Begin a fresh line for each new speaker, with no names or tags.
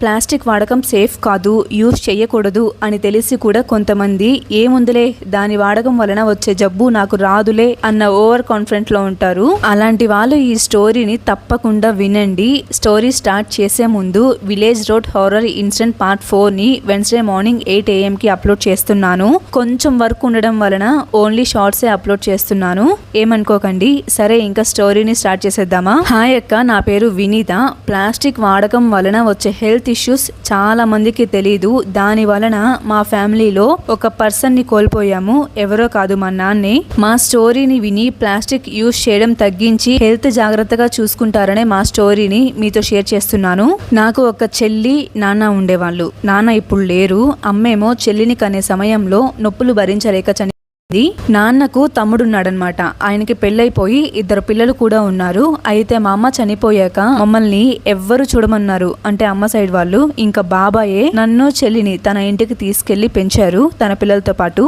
Plastic వాడకం safe కాదు, use చేయకూడదు అని తెలిసి కూడా కొంతమంది ఏముందులే దాని వాడకం వలన వచ్చే జబ్బు నాకు రాదులే అన్న ఓవర్ కాన్ఫిడెంట్ లో ఉంటారు. అలాంటి వాళ్ళు ఈ స్టోరీని తప్పకుండా వినండి. స్టోరీ స్టార్ట్ చేసే ముందు village road horror incident part 4 ని వెన్స్డే మార్నింగ్ 8 AM కి అప్లోడ్ చేస్తున్నాను. కొంచెం వర్క్ ఉండడం వలన ఓన్లీ షార్ట్సే అప్లోడ్ చేస్తున్నాను, ఏమనుకోకండి. సరే, ఇంకా స్టోరీని స్టార్ట్ చేసేద్దామా. హాయ్ అక్క, నా పేరు వినీత. ప్లాస్టిక్ వాడకం వలన వచ్చే హెల్త్ ఇష్యూస్ చాలా మందికి తెలీదు. దాని వలన మా ఫ్యామిలీలో ఒక పర్సన్ ని కోల్పోయాము. ఎవరో కాదు, మా నాన్నే. మా స్టోరీని విని ప్లాస్టిక్ యూజ్ చేయడం తగ్గించి హెల్త్ జాగ్రత్తగా చూసుకుంటారనే మా స్టోరీని మీతో షేర్ చేస్తున్నాను. నాకు ఒక చెల్లి, నాన్న ఉండేవాళ్ళు. నాన్న ఇప్పుడు లేరు. అమ్మేమో చెల్లిని కనే సమయంలో నొప్పులు భరించలేక చనిపోయింది. నాన్నకు తమ్ముడున్నాడనమాట. ఆయనకి పెళ్ళైపోయి 2 పిల్లలు కూడా ఉన్నారు. అయితే మా అమ్మ చనిపోయాక మమ్మల్ని ఎవ్వరు చూడమన్నారు, అంటే అమ్మ సైడ్ వాళ్ళు. ఇంకా బాబాయే నన్ను చెల్లిని తన ఇంటికి తీసుకెళ్లి పెంచారు తన పిల్లలతో పాటు.